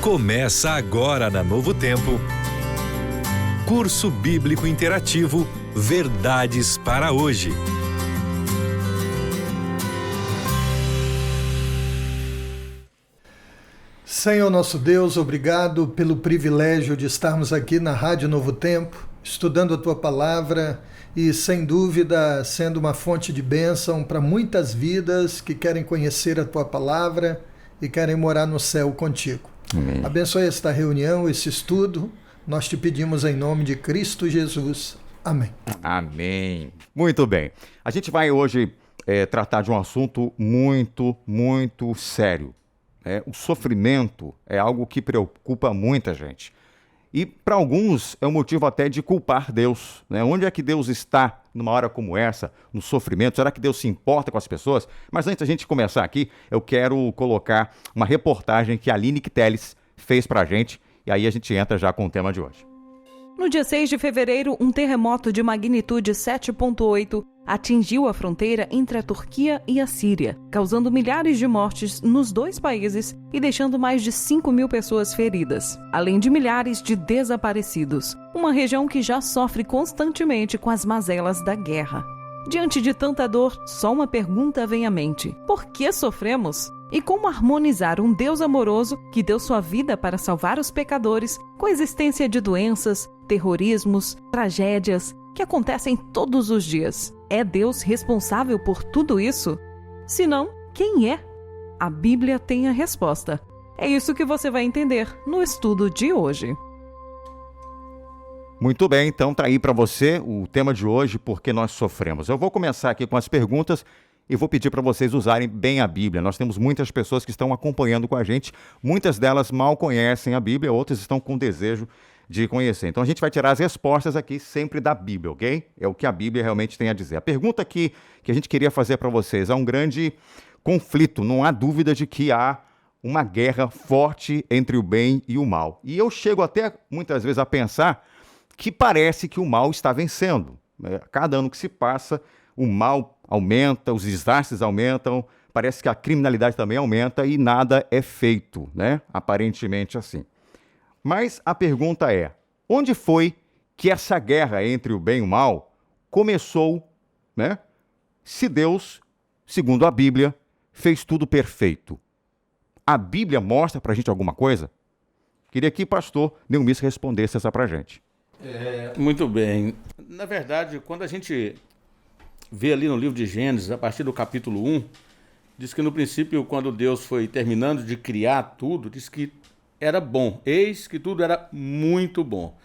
Começa agora na Novo Tempo. Curso Bíblico Interativo Verdades para hoje. Senhor nosso Deus, obrigado pelo privilégio de estarmos aqui na Rádio Novo Tempo, estudando a Tua Palavra e, sem dúvida, sendo uma fonte de bênção para muitas vidas que querem conhecer a Tua Palavra e querem morar no céu contigo. Amém. Abençoe esta reunião, esse estudo, nós te pedimos em nome de Cristo Jesus. Amém. Amém. Muito bem. A gente vai hoje tratar de um assunto muito sério. O sofrimento é algo que preocupa muita gente. E para alguns é um motivo até de culpar Deus. Onde é que Deus está numa hora como essa, no sofrimento? Será que Deus se importa com as pessoas? Mas antes da gente começar aqui, eu quero colocar uma reportagem que a Aline Teles fez para a gente. E aí a gente entra já com o tema de hoje. No dia 6 de fevereiro, um terremoto de magnitude 7,8 atingiu a fronteira entre a Turquia e a Síria, causando milhares de mortes nos dois países e deixando mais de 5.000 pessoas feridas, além de milhares de desaparecidos. Uma região que já sofre constantemente com as mazelas da guerra. Diante de tanta dor, só uma pergunta vem à mente: por que sofremos? E como harmonizar um Deus amoroso que deu sua vida para salvar os pecadores com a existência de doenças, terrorismos, tragédias que acontecem todos os dias? É Deus responsável por tudo isso? Se não, quem é? A Bíblia tem a resposta. É isso que você vai entender no estudo de hoje. Muito bem, então tá aí para você o tema de hoje, Por que nós sofremos. Eu vou começar aqui com as perguntas e vou pedir para vocês usarem bem a Bíblia. Nós temos muitas pessoas que estão acompanhando com a gente, muitas delas mal conhecem a Bíblia, outras estão com desejo de conhecer. Então a gente vai tirar as respostas aqui sempre da Bíblia, ok? É o que a Bíblia realmente tem a dizer. A pergunta que a gente queria fazer para vocês: há um grande conflito, não há dúvida de que há uma guerra forte entre o bem e o mal. E eu chego até muitas vezes a pensar que parece que o mal está vencendo. Cada ano que se passa, o mal aumenta, os desastres aumentam, parece que a criminalidade também aumenta e nada é feito, aparentemente assim. Mas a pergunta é: onde foi que essa guerra entre o bem e o mal começou, Se Deus, segundo a Bíblia, fez tudo perfeito? A Bíblia mostra pra gente alguma coisa? Queria que o pastor Neumir respondesse essa pra gente. Muito bem. Na verdade, quando a gente vê ali no livro de Gênesis, a partir do capítulo 1, diz que no princípio, quando Deus foi terminando de criar tudo, diz que era bom. Eis que tudo era muito bom.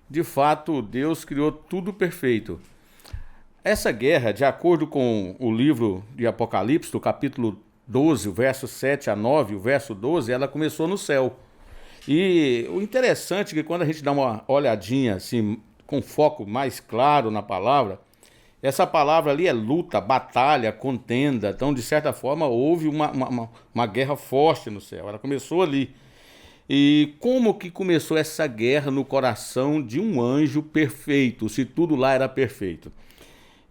De fato, Deus criou tudo perfeito. Essa guerra, de acordo com o livro de Apocalipse, do capítulo 12, o verso 7 a 9, o verso 12, ela começou no céu. E o interessante é que quando a gente dá uma olhadinha assim, com foco mais claro na palavra, essa palavra ali é luta, batalha, contenda. Então, de certa forma, houve uma guerra forte no céu. Ela começou ali. E como que começou essa guerra no coração de um anjo perfeito, se tudo lá era perfeito?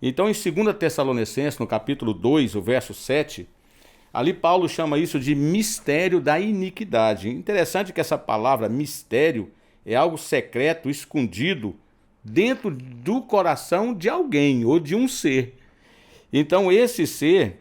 Então, em 2 Tessalonicenses, no capítulo 2, o verso 7, ali Paulo chama isso de mistério da iniquidade. Interessante que essa palavra mistério é algo secreto, escondido, dentro do coração de alguém ou de um ser. Então esse ser,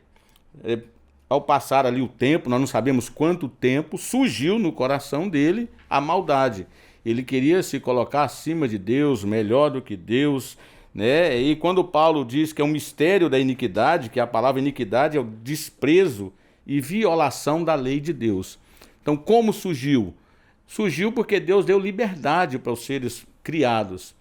ao passar ali o tempo, nós não sabemos quanto tempo, surgiu no coração dele a maldade. Ele queria se colocar acima de Deus, melhor do que Deus, E quando Paulo diz que é um mistério da iniquidade, que a palavra iniquidade é o desprezo e violação da lei de Deus. Então, como surgiu? Surgiu porque Deus deu liberdade para os seres criados.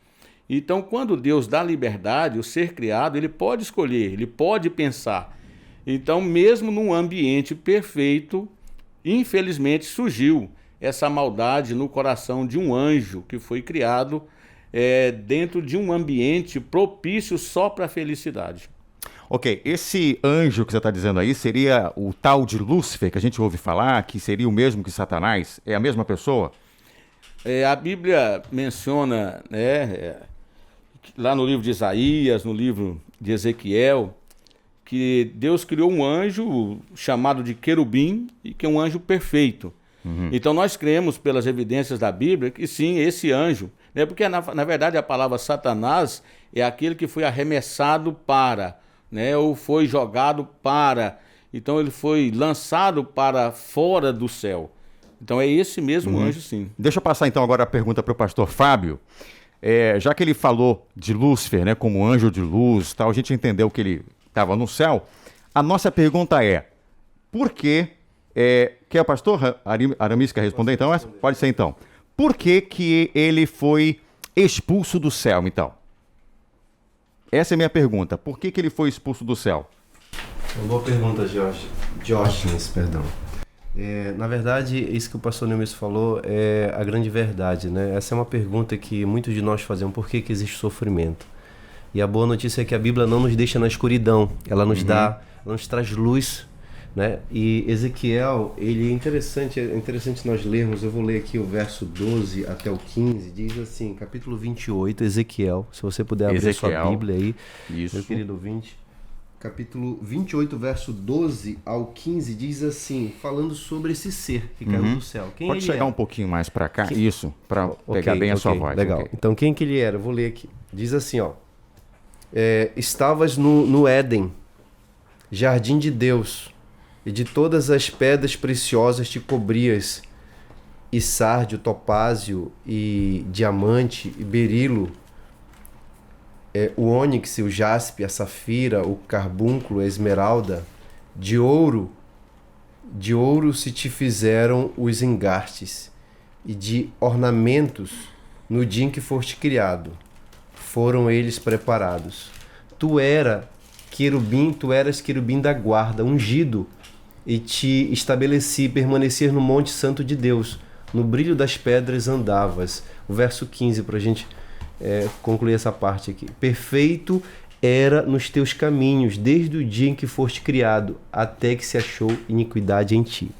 Então, quando Deus dá liberdade, o ser criado, ele pode escolher, ele pode pensar. Então, mesmo num ambiente perfeito, infelizmente surgiu essa maldade no coração de um anjo que foi criado dentro de um ambiente propício só para a felicidade. Ok, esse anjo que você está dizendo aí seria o tal de Lúcifer, que a gente ouve falar, que seria o mesmo que Satanás? É a mesma pessoa? A Bíblia menciona, lá no livro de Isaías, no livro de Ezequiel, que Deus criou um anjo chamado de querubim, e que é um anjo perfeito. Então nós cremos pelas evidências da Bíblia que sim, esse anjo, né? Porque na verdade a palavra Satanás é aquele que foi arremessado para, né? Ou foi jogado para, então ele foi lançado para fora do céu. Então é esse mesmo anjo, sim. Deixa eu passar então agora a pergunta para o pastor Fábio. Já que ele falou de Lúcifer, né, como anjo de luz, tal, a gente entendeu que ele estava no céu. A nossa pergunta é, por que... quer o pastor Aramis quer responder então? Pode ser então. Por que ele foi expulso do céu, então? Essa é a minha pergunta. Por que ele foi expulso do céu? Uma boa pergunta, Diógenes, perdão. Na verdade, isso que o pastor Neumes falou é a grande verdade, né? Essa é uma pergunta que muitos de nós fazemos. Por que existe sofrimento? E a boa notícia é que a Bíblia não nos deixa na escuridão. Ela nos ela nos traz luz, né? E Ezequiel, ele é interessante nós lermos. Eu vou ler aqui o verso 12 até o 15. Diz assim, capítulo 28, Ezequiel. Se você puder abrir a sua Bíblia aí, meu querido ouvinte. Capítulo 28, verso 12 ao 15, diz assim, falando sobre esse ser que caiu do céu. Quem Pode ele chegar um pouquinho mais para cá, isso, para pegar bem a sua voz. Legal. Então, quem que ele era? Eu vou ler aqui. Diz assim, ó. Estavas no Éden, jardim de Deus, e de todas as pedras preciosas te cobrias, e sárdio, topázio, e diamante, e berilo, o ônix, o jaspe, a safira, o carbúnculo, a esmeralda, de ouro se te fizeram os engastes, e de ornamentos no dia em que foste criado, foram eles preparados. Tu eras querubim da guarda, ungido, e te estabeleci, permanecer no monte santo de Deus, no brilho das pedras andavas. O verso 15 para a gente concluir essa parte aqui. Perfeito era nos teus caminhos, desde o dia em que foste criado, até que se achou iniquidade em ti.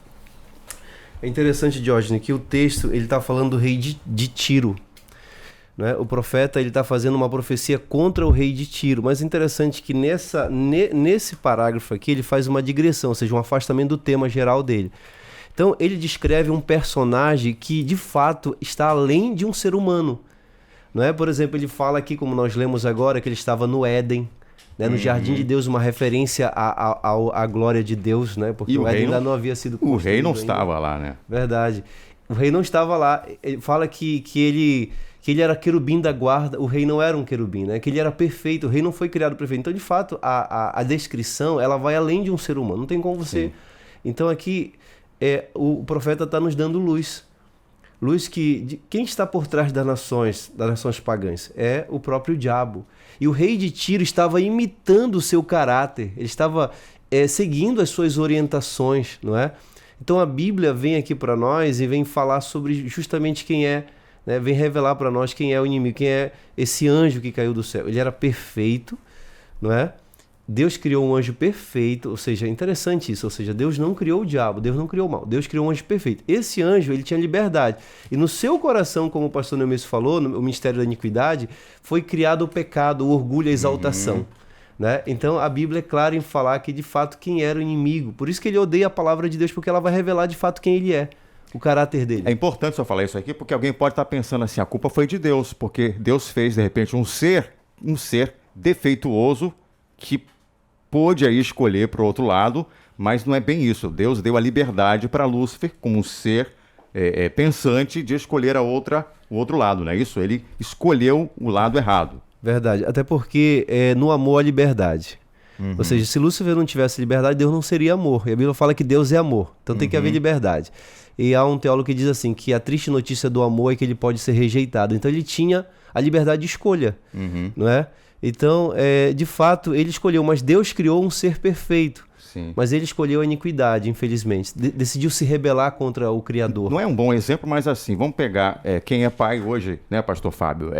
É interessante, Diógenes, que o texto ele está falando do rei de Tiro. Né? O profeta está fazendo uma profecia contra o rei de Tiro, mas é interessante que nesse parágrafo aqui ele faz uma digressão, ou seja, um afastamento do tema geral dele. Então ele descreve um personagem que de fato está além de um ser humano. Não é? Por exemplo, ele fala aqui, como nós lemos agora, que ele estava no Éden, né? No jardim de Deus, uma referência à glória de Deus, né? Porque o Éden ainda não havia sido construído. O rei não estava lá, né? Verdade. O rei não estava lá. Ele fala que ele era querubim da guarda. O rei não era um querubim, né? Que ele era perfeito. O rei não foi criado perfeito. Então, de fato, a descrição ela vai além de um ser humano. Não tem como você... Sim. Então, aqui, o profeta está nos dando luz. Luz quem está por trás das nações pagãs? É o próprio diabo. E o rei de Tiro estava imitando o seu caráter. Ele estava seguindo as suas orientações, não é? Então, a Bíblia vem aqui para nós e vem falar sobre justamente quem é, né? Vem revelar para nós quem é o inimigo, quem é esse anjo que caiu do céu. Ele era perfeito, não é? Deus criou um anjo perfeito, ou seja, é interessante isso, ou seja, Deus não criou o diabo, Deus não criou o mal, Deus criou um anjo perfeito. Esse anjo, ele tinha liberdade. E no seu coração, como o pastor Neumes falou, no ministério da iniquidade, foi criado o pecado, o orgulho, a exaltação. Né? Então, a Bíblia é clara em falar que, de fato, quem era o inimigo. Por isso que ele odeia a palavra de Deus, porque ela vai revelar, de fato, quem ele é. O caráter dele. É importante só falar isso aqui, porque alguém pode estar pensando assim, a culpa foi de Deus, porque Deus fez, de repente, um ser defeituoso que pôde aí escolher para o outro lado, mas não é bem isso. Deus deu a liberdade para Lúcifer, como um ser pensante, de escolher o outro lado, não é isso? Ele escolheu o lado errado. Verdade, até porque no amor há liberdade. Ou seja, se Lúcifer não tivesse liberdade, Deus não seria amor. E a Bíblia fala que Deus é amor, então tem que haver liberdade. E há um teólogo que diz assim, que a triste notícia do amor é que ele pode ser rejeitado. Então ele tinha a liberdade de escolha, não é? Então, de fato, ele escolheu, mas Deus criou um ser perfeito. Sim. Mas ele escolheu a iniquidade, infelizmente. Decidiu se rebelar contra o Criador. Não é um bom exemplo, mas assim, vamos pegar quem é pai hoje, né, pastor Fábio?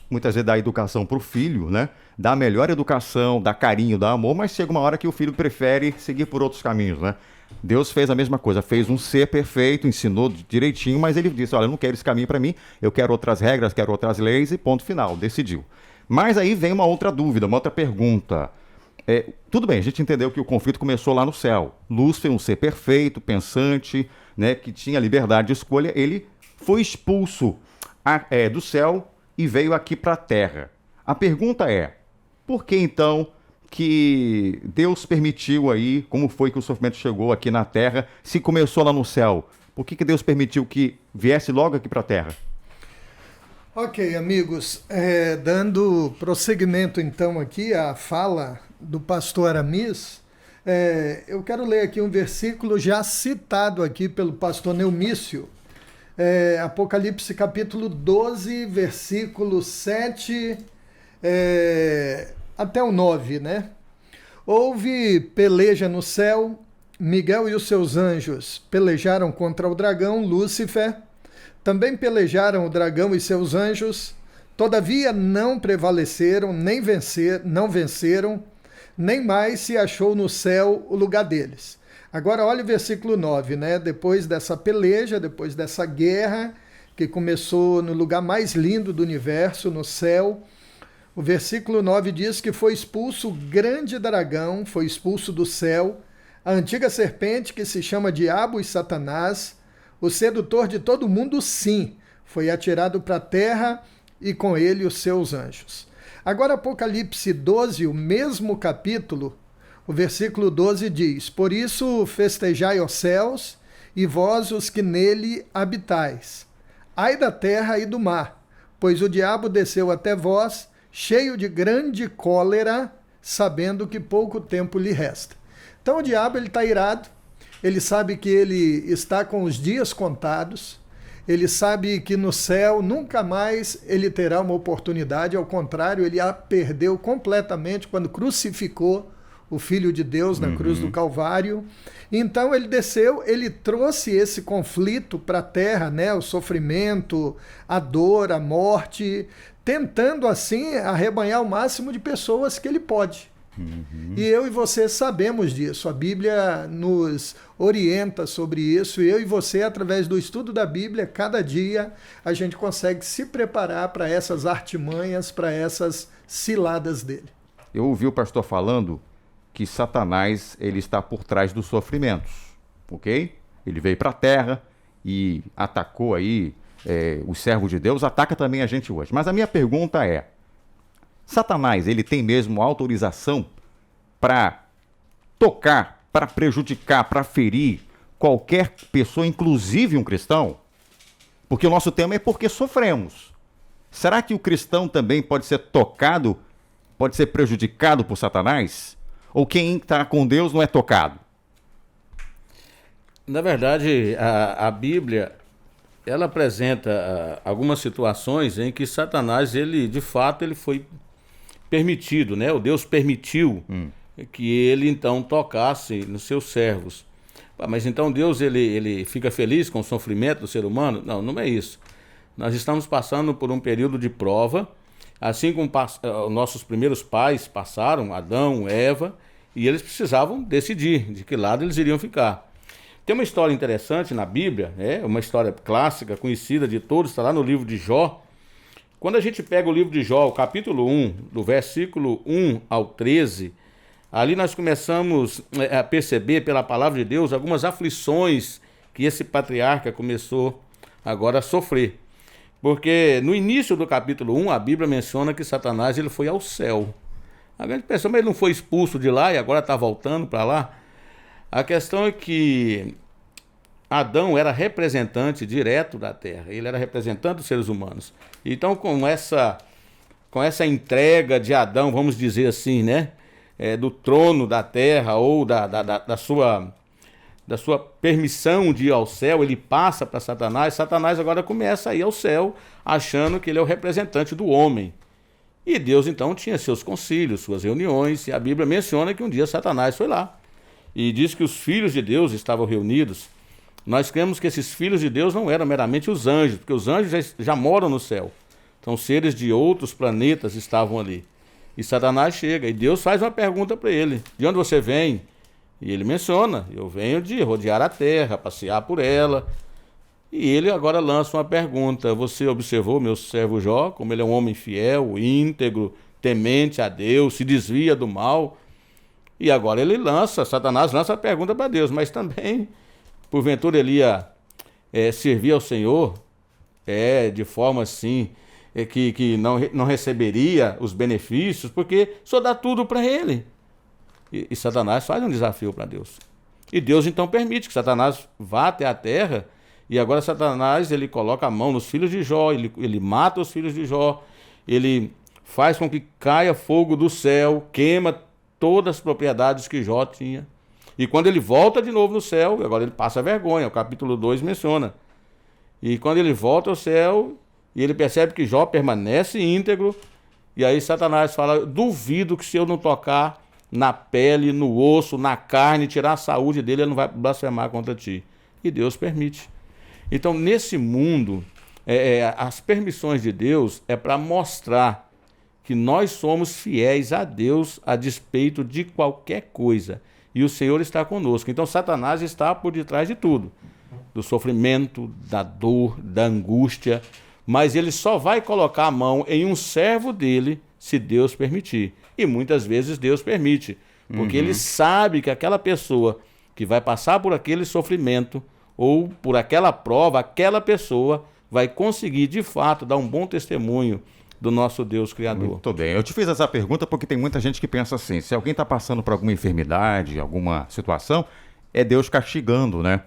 Muitas vezes dá educação para o filho, né? Dá a melhor educação, dá carinho, dá amor, mas chega uma hora que o filho prefere seguir por outros caminhos, né? Deus fez a mesma coisa, fez um ser perfeito, ensinou direitinho, mas ele disse, olha, eu não quero esse caminho para mim, eu quero outras regras, quero outras leis e ponto final, decidiu. Mas aí vem uma outra dúvida, uma outra pergunta. Tudo bem, a gente entendeu que o conflito começou lá no céu. Lúcifer, um ser perfeito, pensante, né, que tinha liberdade de escolha, ele foi expulso do céu e veio aqui para a terra. A pergunta é, por que então que Deus permitiu aí, como foi que o sofrimento chegou aqui na terra, se começou lá no céu? Por que Deus permitiu que viesse logo aqui para a terra? Ok, amigos, dando prosseguimento então aqui à fala do pastor Aramis, eu quero ler aqui um versículo já citado aqui pelo pastor Neumício, Apocalipse capítulo 12, versículo 7 até o 9, né? Houve peleja no céu, Miguel e os seus anjos pelejaram contra o dragão, Lúcifer. Também pelejaram o dragão e seus anjos, todavia não prevaleceram, não venceram, nem mais se achou no céu o lugar deles. Agora olha o versículo 9, né? Depois dessa peleja, depois dessa guerra, que começou no lugar mais lindo do universo, no céu, o versículo 9 diz que foi expulso o grande dragão, foi expulso do céu, a antiga serpente que se chama Diabo e Satanás, o sedutor de todo mundo, sim, foi atirado para a terra e com ele os seus anjos. Agora, Apocalipse 12, o mesmo capítulo, o versículo 12 diz: Por isso festejai os céus e vós os que nele habitais. Ai da terra e do mar, pois o diabo desceu até vós, cheio de grande cólera, sabendo que pouco tempo lhe resta. Então o diabo está irado, ele sabe que ele está com os dias contados, ele sabe que no céu nunca mais ele terá uma oportunidade, ao contrário, ele a perdeu completamente quando crucificou o Filho de Deus na cruz do Calvário. Então ele desceu, ele trouxe esse conflito para a terra, né? O sofrimento, a dor, a morte, tentando assim arrebanhar o máximo de pessoas que ele pode. E eu e você sabemos disso, a Bíblia nos orienta sobre isso, e eu e você, através do estudo da Bíblia, cada dia a gente consegue se preparar para essas artimanhas, para essas ciladas dele. Eu ouvi o pastor falando que Satanás ele está por trás dos sofrimentos, ok? Ele veio para a terra e atacou aí os servos de Deus, ataca também a gente hoje. Mas a minha pergunta é, Satanás, ele tem mesmo autorização para tocar, para prejudicar, para ferir qualquer pessoa, inclusive um cristão? Porque o nosso tema é porque sofremos. Será que o cristão também pode ser tocado, pode ser prejudicado por Satanás? Ou quem está com Deus não é tocado? Na verdade, a Bíblia, ela apresenta algumas situações em que Satanás, ele de fato, ele foi permitido, né? O Deus permitiu que ele então tocasse nos seus servos. Mas então Deus ele fica feliz com o sofrimento do ser humano? Não, não é isso. Nós estamos passando por um período de prova, assim como nossos primeiros pais passaram, Adão, Eva, e eles precisavam decidir de que lado eles iriam ficar. Tem uma história interessante na Bíblia, uma história clássica, conhecida de todos, está lá no livro de Jó. Quando a gente pega o livro de Jó, o capítulo 1, do versículo 1 ao 13, ali nós começamos a perceber pela palavra de Deus algumas aflições que esse patriarca começou agora a sofrer. Porque no início do capítulo 1, a Bíblia menciona que Satanás ele foi ao céu. A gente pensa, mas ele não foi expulso de lá e agora está voltando para lá? A questão é que Adão era representante direto da terra, ele era representante dos seres humanos. Então, com essa entrega de Adão, vamos dizer assim, né, do trono da terra ou da sua permissão de ir ao céu, ele passa para Satanás. Satanás agora começa a ir ao céu, achando que ele é o representante do homem. E Deus, então, tinha seus concílios, suas reuniões, e a Bíblia menciona que um dia Satanás foi lá e diz que os filhos de Deus estavam reunidos. Nós cremos que esses filhos de Deus não eram meramente os anjos, porque os anjos já moram no céu. Então, seres de outros planetas estavam ali. E Satanás chega, e Deus faz uma pergunta para ele: de onde você vem? E ele menciona: eu venho de rodear a terra, passear por ela. E ele agora lança uma pergunta: você observou meu servo Jó, como ele é um homem fiel, íntegro, temente a Deus, se desvia do mal? E agora Satanás lança a pergunta para Deus, mas também, porventura ele ia servir ao Senhor de forma assim, que não receberia os benefícios, porque só dá tudo para ele. E Satanás faz um desafio para Deus. E Deus então permite que Satanás vá até a terra, e agora Satanás ele coloca a mão nos filhos de Jó, ele mata os filhos de Jó, ele faz com que caia fogo do céu, queima todas as propriedades que Jó tinha. E quando ele volta de novo no céu, agora ele passa vergonha, o capítulo 2 menciona. E quando ele volta ao céu, e ele percebe que Jó permanece íntegro, e aí Satanás fala: duvido que se eu não tocar na pele, no osso, na carne, tirar a saúde dele, ele não vai blasfemar contra ti. E Deus permite. Então, nesse mundo, as permissões de Deus é para mostrar que nós somos fiéis a Deus a despeito de qualquer coisa. E o Senhor está conosco. Então, Satanás está por detrás de tudo. Do sofrimento, da dor, da angústia. Mas ele só vai colocar a mão em um servo dele se Deus permitir. E muitas vezes Deus permite. Porque ele sabe que aquela pessoa que vai passar por aquele sofrimento ou por aquela prova, aquela pessoa vai conseguir de fato dar um bom testemunho do nosso Deus Criador. Muito bem. Eu te fiz essa pergunta porque tem muita gente que pensa assim: se alguém está passando por alguma enfermidade, alguma situação, é Deus castigando, né?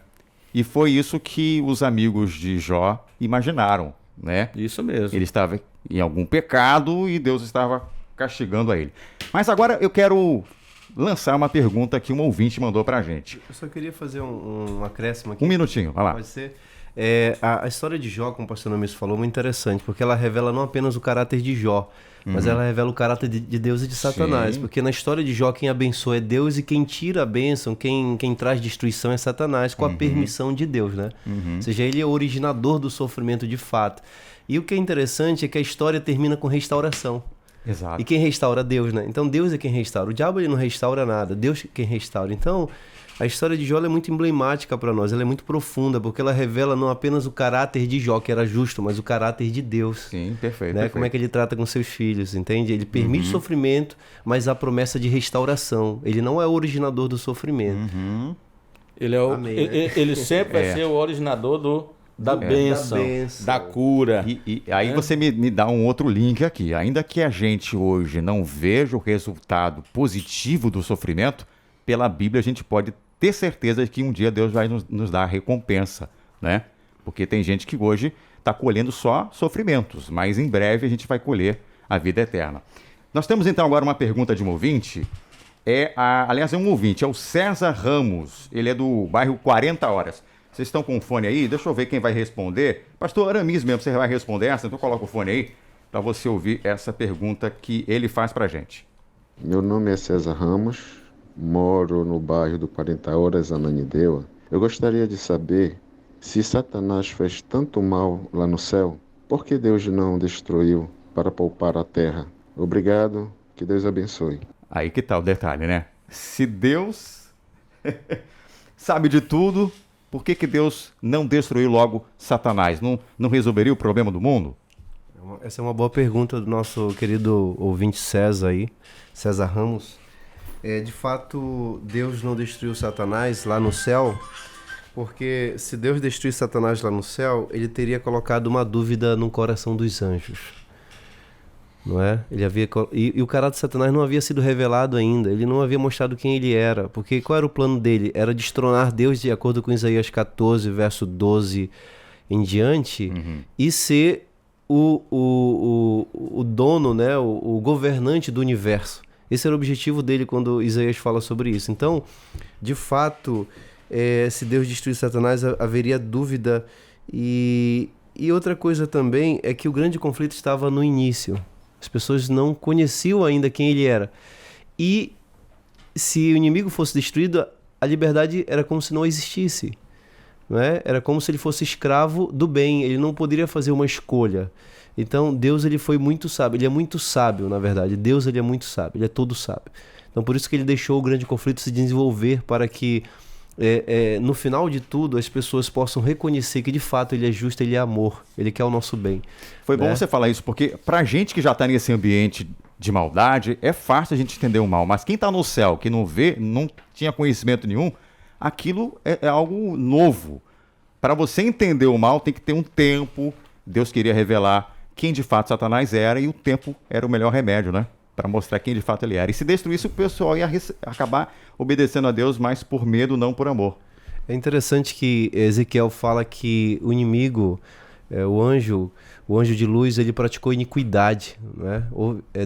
E foi isso que os amigos de Jó imaginaram, né? Isso mesmo. Ele estava em algum pecado e Deus estava castigando a ele. Mas agora eu quero lançar uma pergunta que um ouvinte mandou pra gente. Eu só queria fazer um acréscimo aqui. Um minutinho, vai lá. Pode ser? A história de Jó, como o pastor Nomis falou, é muito interessante, porque ela revela não apenas o caráter de Jó, mas ela revela o caráter de Deus e de Satanás. Sim. Porque na história de Jó, quem abençoa é Deus, e quem tira a bênção, quem traz destruição é Satanás, com a permissão de Deus, né? Ou seja, ele é o originador do sofrimento de fato. E o que é interessante é que a história termina com restauração. Exato. E quem restaura? Deus, né? Então Deus é quem restaura. O diabo ele não restaura nada, Deus é quem restaura. Então a história de Jó é muito emblemática para nós, ela é muito profunda, porque ela revela não apenas o caráter de Jó, que era justo, mas o caráter de Deus. Sim, perfeito. Né? Perfeito. Como é que ele trata com seus filhos, entende? Ele permite sofrimento, mas a promessa de restauração. Ele não é o originador do sofrimento. Ele, Amém, né? ele sempre vai ser o originador da bênção, da cura. E aí você me dá um outro link aqui. Ainda que a gente hoje não veja o resultado positivo do sofrimento, pela Bíblia a gente pode ter certeza de que um dia Deus vai nos dar a recompensa, né? Porque tem gente que hoje está colhendo só sofrimentos, mas em breve a gente vai colher a vida eterna. Nós temos então agora uma pergunta de um ouvinte. Aliás, é um ouvinte, é o César Ramos. Ele é do bairro 40 Horas. Vocês estão com o fone aí? Deixa eu ver quem vai responder. Pastor Aramis mesmo, você vai responder essa? Então coloca o fone aí para você ouvir essa pergunta que ele faz para a gente. Meu nome é César Ramos, moro no bairro do 40 Horas, Ananindeua. Eu gostaria de saber, se Satanás fez tanto mal lá no céu, por que Deus não destruiu para poupar a terra? Obrigado, que Deus abençoe. Aí que tá o detalhe, né? Se Deus sabe de tudo, por que Deus não destruiu logo Satanás? Não resolveria o problema do mundo? Essa é uma boa pergunta do nosso querido ouvinte César aí, César Ramos. De fato, Deus não destruiu Satanás lá no céu, porque se Deus destruísse Satanás lá no céu, ele teria colocado uma dúvida no coração dos anjos. Não é? E o caráter de Satanás não havia sido revelado ainda, ele não havia mostrado quem ele era, porque qual era o plano dele? Era destronar Deus, de acordo com Isaías 14, verso 12 em diante, e ser o dono, né? o governante do universo. Esse era o objetivo dele quando Isaías fala sobre isso. Então, de fato, se Deus destruir Satanás, haveria dúvida. E outra coisa também é que o grande conflito estava no início. As pessoas não conheciam ainda quem ele era. E se o inimigo fosse destruído, a liberdade era como se não existisse. Não é? Era como se ele fosse escravo do bem. Ele não poderia fazer uma escolha. Então, Deus ele foi muito sábio. Ele é muito sábio, na verdade. Deus ele é muito sábio. Ele é todo sábio. Então, por isso que ele deixou o grande conflito se desenvolver, para que no final de tudo as pessoas possam reconhecer que de fato ele é justo, ele é amor, ele quer o nosso bem. Foi bom você falar isso, porque pra gente que já está nesse ambiente de maldade, é fácil a gente entender o mal, mas quem está no céu, que não vê, não tinha conhecimento nenhum, aquilo é algo novo. Para você entender o mal, tem que ter um tempo. Deus queria revelar quem de fato Satanás era, e o tempo era o melhor remédio, né? Para mostrar quem de fato ele era. E se destruísse, o pessoal ia acabar obedecendo a Deus, mas por medo, não por amor. É interessante que Ezequiel fala que o inimigo, o anjo de luz, ele praticou iniquidade, né?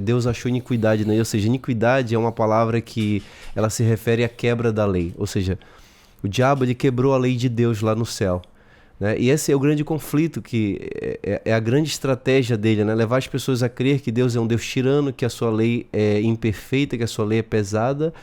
Deus achou iniquidade nele, ou seja, iniquidade é uma palavra que ela se refere à quebra da lei, ou seja, o diabo ele quebrou a lei de Deus lá no céu, né? E esse é o grande conflito, que é a grande estratégia dele, né? Levar as pessoas a crer que Deus é um Deus tirano, que a sua lei é imperfeita, que a sua lei é pesada,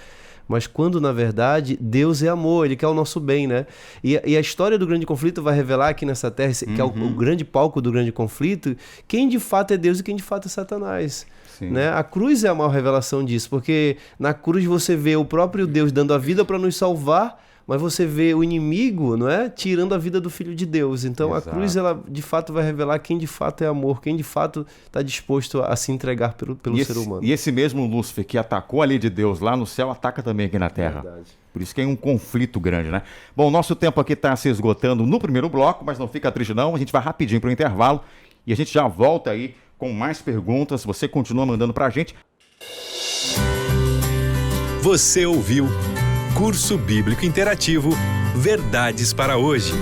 mas quando, na verdade, Deus é amor, Ele quer o nosso bem, né? E a história do grande conflito vai revelar aqui nessa terra, que é o grande palco do grande conflito, quem de fato é Deus e quem de fato é Satanás. Né? A cruz é a maior revelação disso, porque na cruz você vê o próprio Deus dando a vida para nos salvar, mas você vê o inimigo, não é, tirando a vida do Filho de Deus. Então a cruz, ela de fato vai revelar quem de fato é amor, quem de fato está disposto a se entregar pelo ser humano. E esse mesmo Lúcifer que atacou a lei de Deus lá no céu, ataca também aqui na terra. Verdade. Por isso que é um conflito grande, né? Bom, nosso tempo aqui está se esgotando no primeiro bloco, mas não fica triste não, a gente vai rapidinho para o intervalo e a gente já volta aí com mais perguntas. Você continua mandando para a gente. Você ouviu Curso Bíblico Interativo Verdades para Hoje.